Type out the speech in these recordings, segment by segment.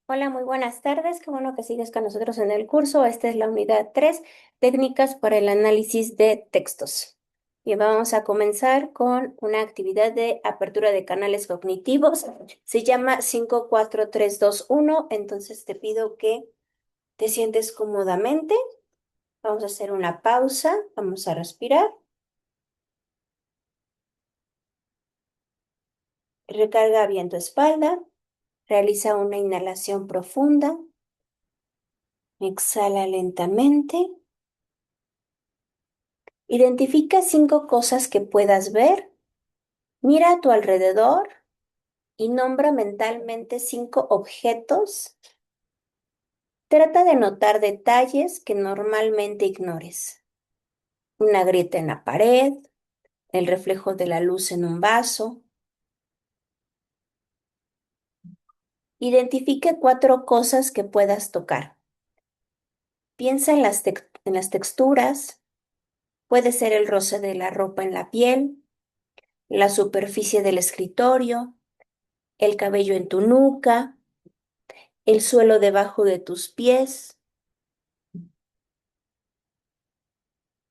Hola, muy buenas tardes. Qué bueno que sigues con nosotros en el curso. Esta es la unidad 3, técnicas para el análisis de textos. Y vamos a comenzar con una actividad de apertura de canales cognitivos. Se llama 5, 4, 3, 2, 1. Entonces te pido que te sientes cómodamente. Vamos a hacer una pausa. Vamos a respirar. Recarga bien tu espalda. Realiza una inhalación profunda. Exhala lentamente. Identifica 5 cosas que puedas ver, mira a tu alrededor y nombra mentalmente 5 objetos. Trata de notar detalles que normalmente ignores. Una grieta en la pared, el reflejo de la luz en un vaso. Identifique 4 cosas que puedas tocar. Piensa en las texturas. Puede ser el roce de la ropa en la piel, la superficie del escritorio, el cabello en tu nuca, el suelo debajo de tus pies.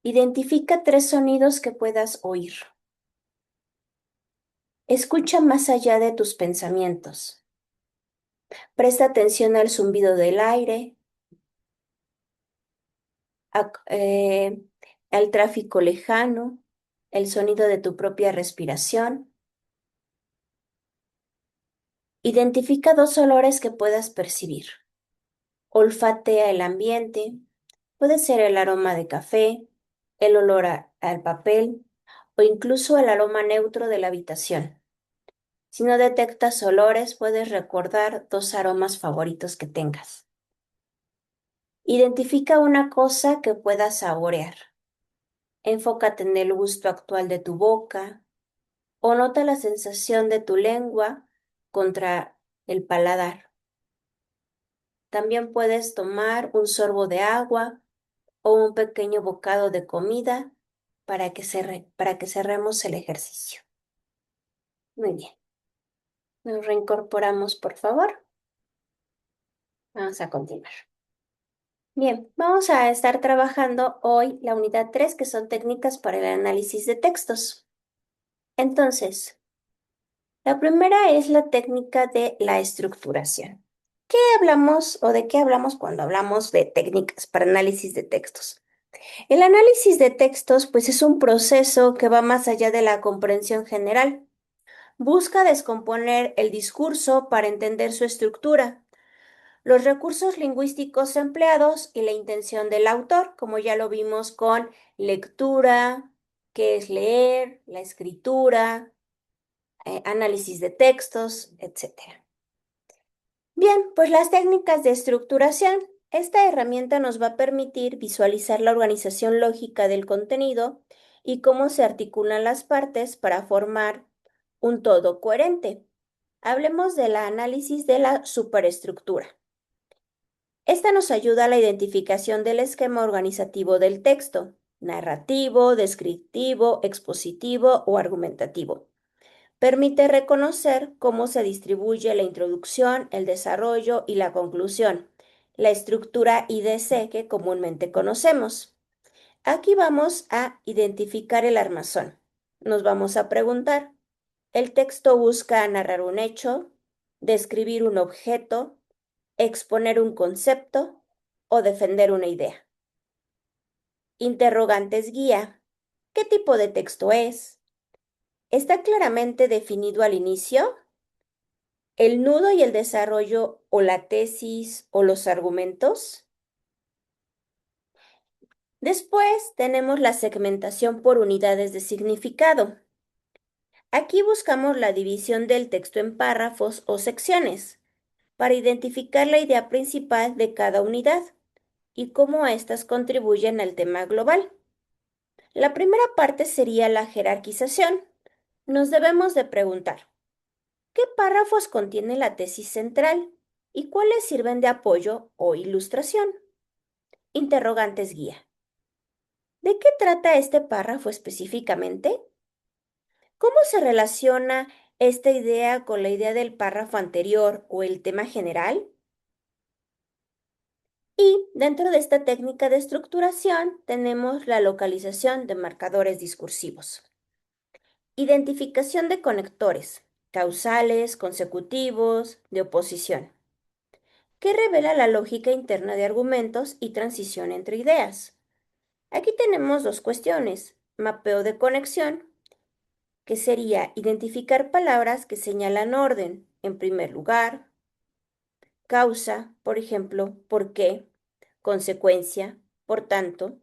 Identifica 3 sonidos que puedas oír. Escucha más allá de tus pensamientos. Presta atención al zumbido del aire, a- eh, al tráfico lejano, el sonido de tu propia respiración. Identifica 2 olores que puedas percibir. Olfatea el ambiente. Puede ser el aroma de café, el olor al papel o incluso el aroma neutro de la habitación. Si no detectas olores, puedes recordar 2 aromas favoritos que tengas. Identifica una cosa que puedas saborear. Enfócate en el gusto actual de tu boca o nota la sensación de tu lengua contra el paladar. También puedes tomar un sorbo de agua o un pequeño bocado de comida para que cerremos el ejercicio. Muy bien. Nos reincorporamos, por favor. Vamos a continuar. Bien, vamos a estar trabajando hoy la unidad 3, que son técnicas para el análisis de textos. Entonces, la primera es la técnica de la estructuración. ¿Qué hablamos o de qué hablamos cuando hablamos de técnicas para análisis de textos? El análisis de textos, pues, es un proceso que va más allá de la comprensión general. Busca descomponer el discurso para entender su estructura, los recursos lingüísticos empleados y la intención del autor, como ya lo vimos con lectura, qué es leer, la escritura, análisis de textos, etcétera. Bien, pues las técnicas de estructuración. Esta herramienta nos va a permitir visualizar la organización lógica del contenido y cómo se articulan las partes para formar un todo coherente. Hablemos del análisis de la superestructura. Esta nos ayuda a la identificación del esquema organizativo del texto, narrativo, descriptivo, expositivo o argumentativo. Permite reconocer cómo se distribuye la introducción, el desarrollo y la conclusión, la estructura IDC que comúnmente conocemos. Aquí vamos a identificar el armazón. Nos vamos a preguntar, ¿el texto busca narrar un hecho, describir un objeto, exponer un concepto o defender una idea? Interrogantes guía. ¿Qué tipo de texto es? ¿Está claramente definido al inicio? ¿El nudo y el desarrollo o la tesis o los argumentos? Después tenemos la segmentación por unidades de significado. Aquí buscamos la división del texto en párrafos o secciones para identificar la idea principal de cada unidad y cómo éstas contribuyen al tema global. La primera parte sería la jerarquización. Nos debemos de preguntar, ¿qué párrafos contiene la tesis central y cuáles sirven de apoyo o ilustración? Interrogantes guía. ¿De qué trata este párrafo específicamente? ¿Cómo se relaciona esta idea con la idea del párrafo anterior o el tema general? Y dentro de esta técnica de estructuración tenemos la localización de marcadores discursivos. Identificación de conectores, causales, consecutivos, de oposición, que revela la lógica interna de argumentos y transición entre ideas. Aquí tenemos dos cuestiones: mapeo de conexión, que sería identificar palabras que señalan orden, en primer lugar; causa, por ejemplo, por qué; consecuencia, por tanto;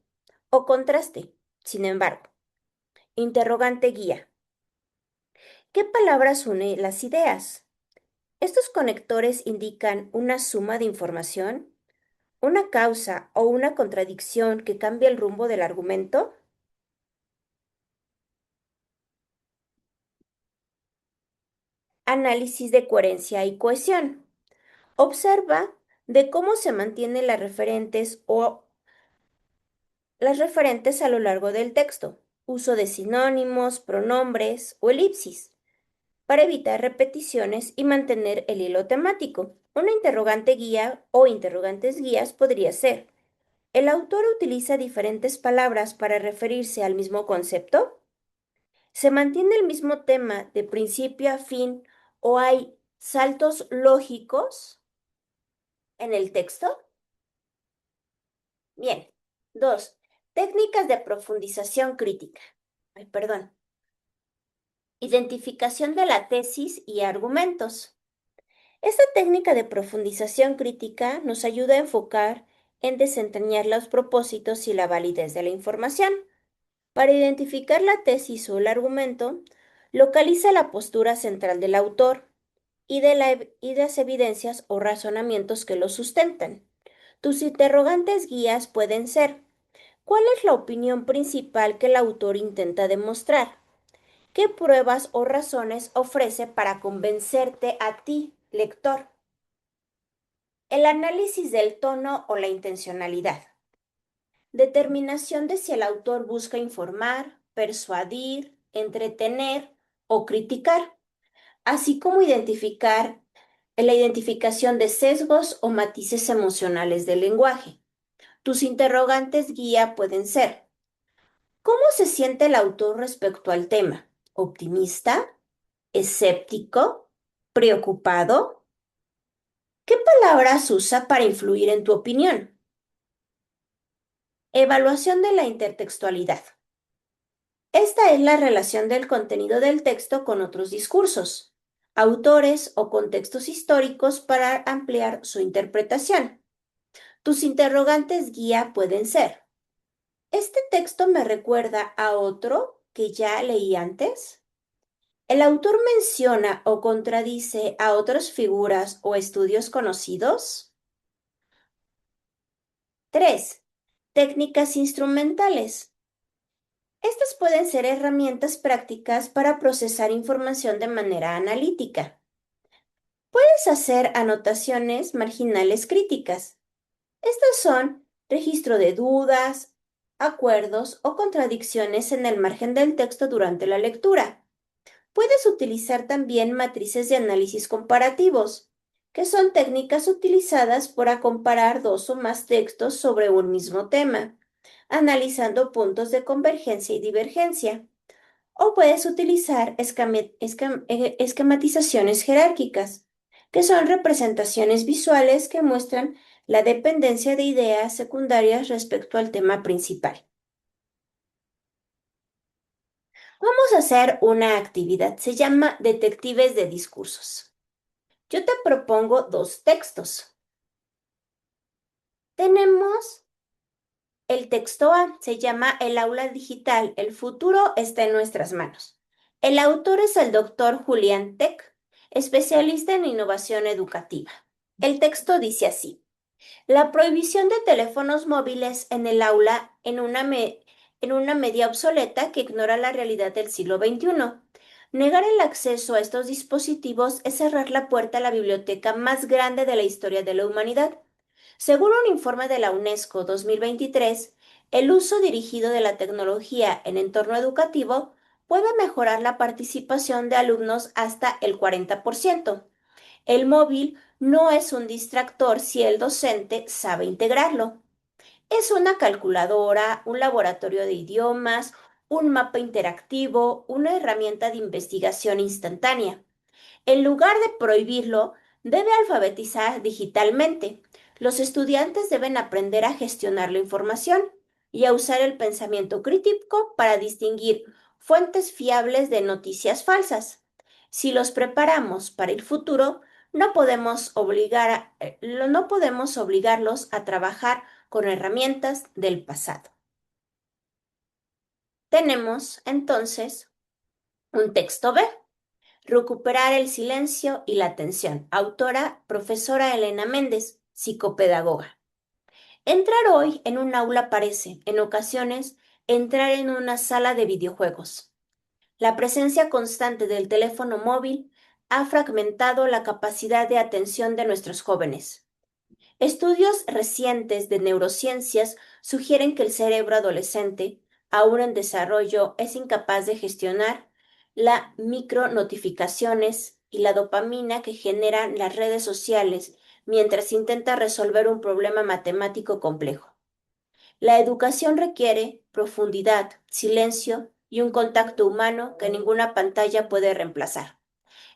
o contraste, sin embargo; interrogante guía, ¿qué palabras une las ideas? Estos conectores indican una suma de información, una causa o una contradicción que cambia el rumbo del argumento. Análisis de coherencia y cohesión. Observa de cómo se mantienen las referentes a lo largo del texto. Uso de sinónimos, pronombres o elipsis para evitar repeticiones y mantener el hilo temático. Una interrogante guía o interrogantes guías podría ser: ¿el autor utiliza diferentes palabras para referirse al mismo concepto? ¿Se mantiene el mismo tema de principio a fin o hay saltos lógicos en el texto? Bien. 2. Técnicas de profundización crítica. Ay, perdón. Identificación de la tesis y argumentos. Esta técnica de profundización crítica nos ayuda a enfocar en desentrañar los propósitos y la validez de la información. Para identificar la tesis o el argumento, localiza la postura central del autor y de las evidencias o razonamientos que lo sustentan. Tus interrogantes guías pueden ser: ¿cuál es la opinión principal que el autor intenta demostrar? ¿Qué pruebas o razones ofrece para convencerte a ti, lector? El análisis del tono o la intencionalidad. Determinación de si el autor busca informar, persuadir, entretener o criticar, así como identificar la identificación de sesgos o matices emocionales del lenguaje. Tus interrogantes guía pueden ser: ¿cómo se siente el autor respecto al tema? ¿Optimista? ¿Escéptico? ¿Preocupado? ¿Qué palabras usa para influir en tu opinión? Evaluación de la intertextualidad. Esta es la relación del contenido del texto con otros discursos, autores o contextos históricos para ampliar su interpretación. Tus interrogantes guía pueden ser: ¿este texto me recuerda a otro que ya leí antes? ¿El autor menciona o contradice a otras figuras o estudios conocidos? 3. Técnicas instrumentales. Estas pueden ser herramientas prácticas para procesar información de manera analítica. Puedes hacer anotaciones marginales críticas. Estas son registro de dudas, acuerdos o contradicciones en el margen del texto durante la lectura. Puedes utilizar también matrices de análisis comparativos, que son técnicas utilizadas para comparar dos o más textos sobre un mismo tema, analizando puntos de convergencia y divergencia. O puedes utilizar esquematizaciones jerárquicas, que son representaciones visuales que muestran la dependencia de ideas secundarias respecto al tema principal. Vamos a hacer una actividad, se llama Detectives de Discursos. Yo te propongo dos textos. Tenemos el texto A, se llama El aula digital, el futuro está en nuestras manos. El autor es el doctor Julián Tech, especialista en innovación educativa. El texto dice así: la prohibición de teléfonos móviles en el aula en una media obsoleta que ignora la realidad del siglo XXI. Negar el acceso a estos dispositivos es cerrar la puerta a la biblioteca más grande de la historia de la humanidad. Según un informe de la UNESCO 2023, el uso dirigido de la tecnología en entorno educativo puede mejorar la participación de alumnos hasta el 40%. El móvil no es un distractor si el docente sabe integrarlo. Es una calculadora, un laboratorio de idiomas, un mapa interactivo, una herramienta de investigación instantánea. En lugar de prohibirlo, debe alfabetizar digitalmente. Los estudiantes deben aprender a gestionar la información y a usar el pensamiento crítico para distinguir fuentes fiables de noticias falsas. Si los preparamos para el futuro, no podemos obligarlos a trabajar con herramientas del pasado. Tenemos entonces un texto B. Recuperar el silencio y la atención. Autora, profesora Elena Méndez, psicopedagoga. Entrar hoy en un aula parece, en ocasiones, entrar en una sala de videojuegos. La presencia constante del teléfono móvil ha fragmentado la capacidad de atención de nuestros jóvenes. Estudios recientes de neurociencias sugieren que el cerebro adolescente, aún en desarrollo, es incapaz de gestionar las micronotificaciones y la dopamina que generan las redes sociales mientras intenta resolver un problema matemático complejo. La educación requiere profundidad, silencio y un contacto humano que ninguna pantalla puede reemplazar.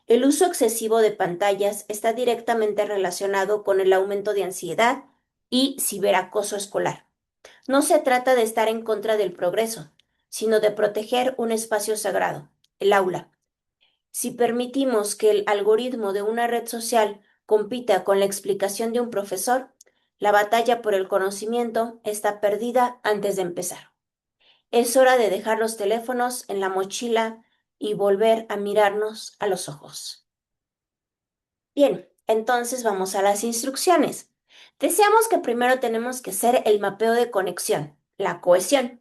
El uso excesivo de pantallas está directamente relacionado con el aumento de ansiedad y ciberacoso escolar. No se trata de estar en contra del progreso, sino de proteger un espacio sagrado, el aula. Si permitimos que el algoritmo de una red social compita con la explicación de un profesor, la batalla por el conocimiento está perdida antes de empezar. Es hora de dejar los teléfonos en la mochila y volver a mirarnos a los ojos. Bien, entonces vamos a las instrucciones. Deseamos que primero tenemos que hacer el mapeo de conexión, la cohesión.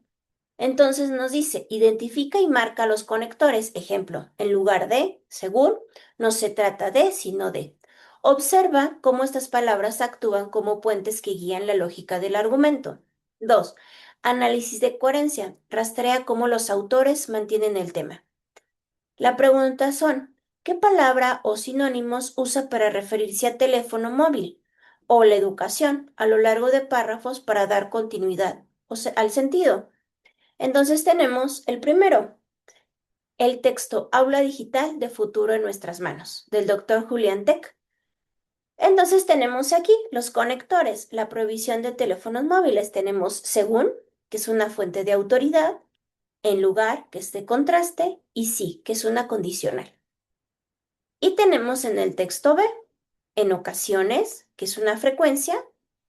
Entonces nos dice, identifica y marca los conectores. Ejemplo, en lugar de, según, no se trata de, sino de. Observa cómo estas palabras actúan como puentes que guían la lógica del argumento. 2. Análisis de coherencia. Rastrea cómo los autores mantienen el tema. La pregunta son, ¿qué palabra o sinónimos usa para referirse a teléfono móvil? O la educación a lo largo de párrafos para dar continuidad al sentido. Entonces tenemos el primero, el texto Aula Digital de Futuro en Nuestras Manos, del doctor Julián Tech. Entonces tenemos aquí los conectores, la provisión de teléfonos móviles. Tenemos según, que es una fuente de autoridad, en lugar, que es de contraste, y sí, que es una condicional. Y tenemos en el texto B, en ocasiones, que es una frecuencia,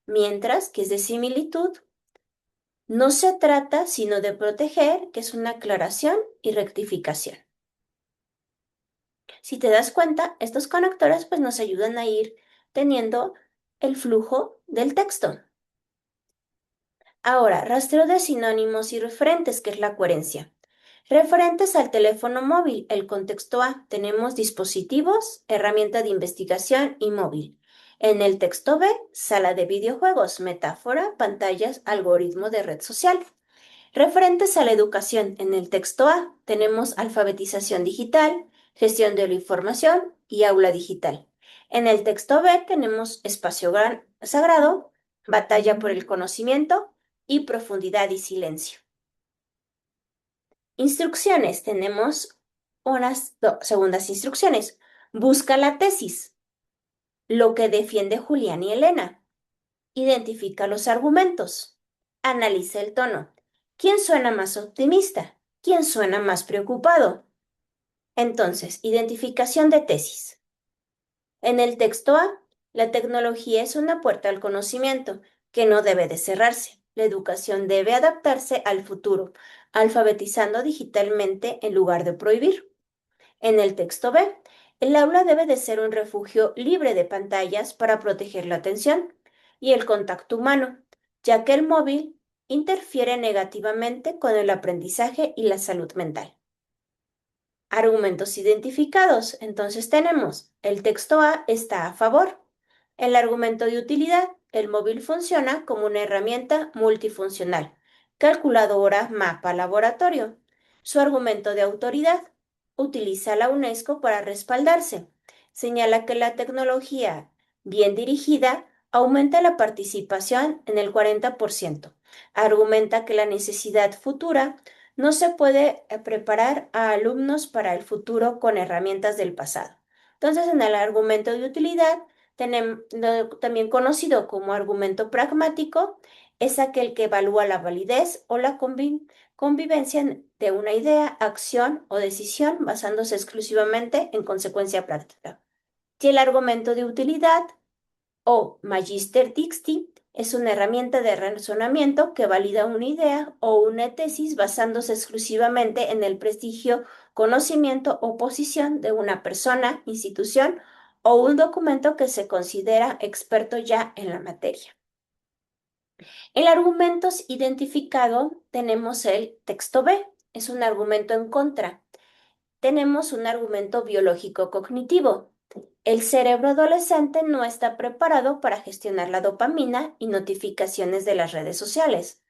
mientras, que es de similitud. No se trata sino de proteger, que es una aclaración y rectificación. Si te das cuenta, estos conectores pues nos ayudan a ir teniendo el flujo del texto. Ahora, rastreo de sinónimos y referentes, que es la coherencia. Referentes al teléfono móvil, el contexto A, tenemos dispositivos, herramienta de investigación y móvil. En el texto B, sala de videojuegos, metáfora, pantallas, algoritmo de red social. Referentes a la educación, en el texto A, tenemos alfabetización digital, gestión de la información y aula digital. En el texto B tenemos espacio sagrado, batalla por el conocimiento y profundidad y silencio. Instrucciones, tenemos unas segundas instrucciones. Busca la tesis, lo que defiende Julián y Elena. Identifica los argumentos. Analiza el tono. ¿Quién suena más optimista? ¿Quién suena más preocupado? Entonces, identificación de tesis. En el texto A, la tecnología es una puerta al conocimiento que no debe de cerrarse. La educación debe adaptarse al futuro, alfabetizando digitalmente en lugar de prohibir. En el texto B, el aula debe de ser un refugio libre de pantallas para proteger la atención y el contacto humano, ya que el móvil interfiere negativamente con el aprendizaje y la salud mental. Argumentos identificados. Entonces tenemos, el texto A está a favor. El argumento de utilidad, el móvil funciona como una herramienta multifuncional. Calculadora, mapa, laboratorio. Su argumento de autoridad, utiliza la UNESCO para respaldarse. señala que la tecnología bien dirigida aumenta la participación en el 40%. Argumenta que la necesidad futura no se puede preparar a alumnos para el futuro con herramientas del pasado. Entonces, en el argumento de utilidad, también conocido como argumento pragmático, es aquel que evalúa la validez o la convivencia de una idea, acción o decisión basándose exclusivamente en consecuencia práctica. Y el argumento de utilidad o Magister Dicti es una herramienta de razonamiento que valida una idea o una tesis basándose exclusivamente en el prestigio, conocimiento o posición de una persona, institución o un documento que se considera experto ya en la materia. El argumento identificado tenemos el texto B, es un argumento en contra. Tenemos un argumento biológico cognitivo. El cerebro adolescente no está preparado para gestionar la dopamina y notificaciones de las redes sociales.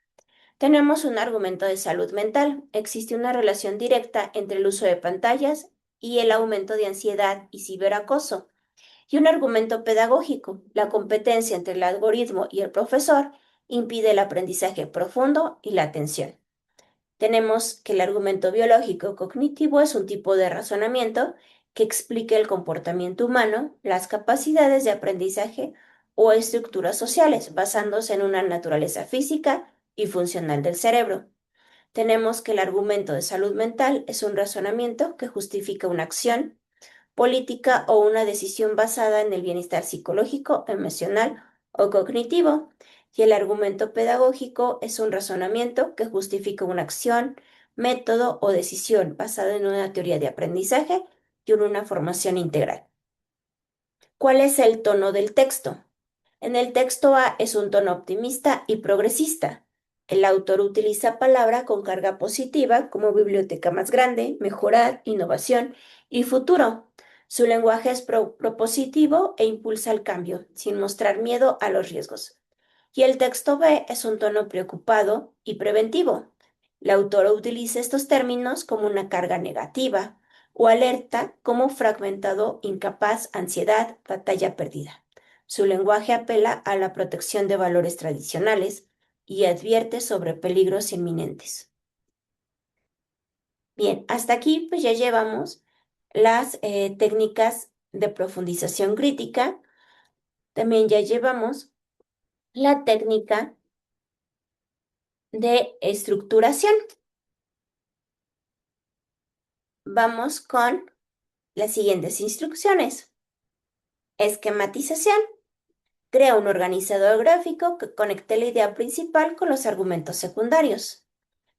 Tenemos un argumento de salud mental. Existe una relación directa entre el uso de pantallas y el aumento de ansiedad y ciberacoso. Y un argumento pedagógico. La competencia entre el algoritmo y el profesor impide el aprendizaje profundo y la atención. Tenemos que el argumento biológico cognitivo es un tipo de razonamiento que explica el comportamiento humano, las capacidades de aprendizaje o estructuras sociales, basándose en una naturaleza física y funcional del cerebro. Tenemos que el argumento de salud mental es un razonamiento que justifica una acción política o una decisión basada en el bienestar psicológico, emocional o cognitivo. Y el argumento pedagógico es un razonamiento que justifica una acción, método o decisión basada en una teoría de aprendizaje y en una formación integral. ¿Cuál es el tono del texto? En el texto A es un tono optimista y progresista. El autor utiliza palabra con carga positiva como biblioteca más grande, mejorar, innovación y futuro. Su lenguaje es propositivo e impulsa el cambio, sin mostrar miedo a los riesgos. Y el texto B es un tono preocupado y preventivo. La autora utiliza estos términos como una carga negativa o alerta como fragmentado, incapaz, ansiedad, batalla perdida. Su lenguaje apela a la protección de valores tradicionales y advierte sobre peligros inminentes. Bien, hasta aquí pues ya llevamos las técnicas de profundización crítica. También ya llevamos la técnica de estructuración. Vamos con las siguientes instrucciones. Esquematización. Crea un organizador gráfico que conecte la idea principal con los argumentos secundarios.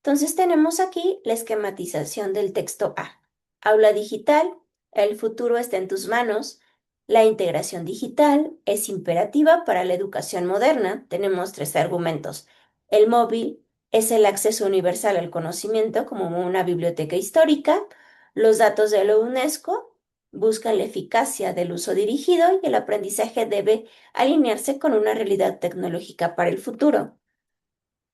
Entonces tenemos aquí la esquematización del texto A. Aula digital, el futuro está en tus manos. La integración digital es imperativa para la educación moderna. Tenemos tres argumentos. El móvil es el acceso universal al conocimiento como una biblioteca histórica. Los datos de la UNESCO buscan la eficacia del uso dirigido y el aprendizaje debe alinearse con una realidad tecnológica para el futuro.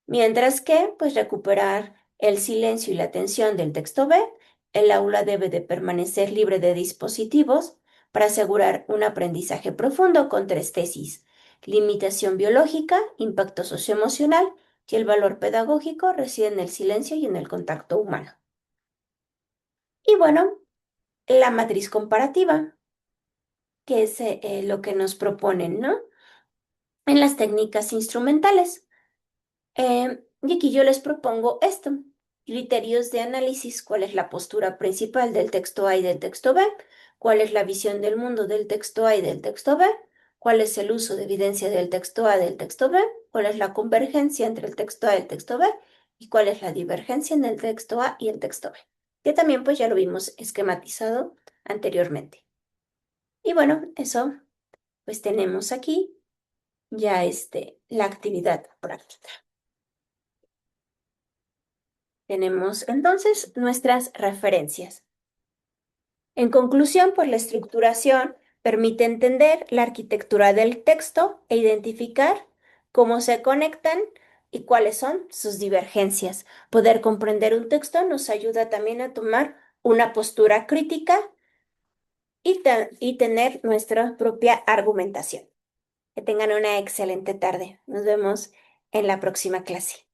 Mientras que, pues, recuperar el silencio y la atención del texto B, el aula debe de permanecer libre de dispositivos para asegurar un aprendizaje profundo con tres tesis: limitación biológica, impacto socioemocional y el valor pedagógico reside en el silencio y en el contacto humano. Y bueno, la matriz comparativa, que es lo que nos proponen, ¿no? En las técnicas instrumentales. Y aquí yo les propongo esto. Criterios de análisis: cuál es la postura principal del texto A y del texto B, cuál es la visión del mundo del texto A y del texto B, cuál es el uso de evidencia del texto A y del texto B, cuál es la convergencia entre el texto A y el texto B y cuál es la divergencia en el texto A y el texto B, que también pues ya lo vimos esquematizado anteriormente. Y bueno, eso pues tenemos aquí ya la actividad práctica. Tenemos entonces nuestras referencias. En conclusión, pues la estructuración permite entender la arquitectura del texto e identificar cómo se conectan y cuáles son sus divergencias. Poder comprender un texto nos ayuda también a tomar una postura crítica y tener nuestra propia argumentación. Que tengan una excelente tarde. Nos vemos en la próxima clase.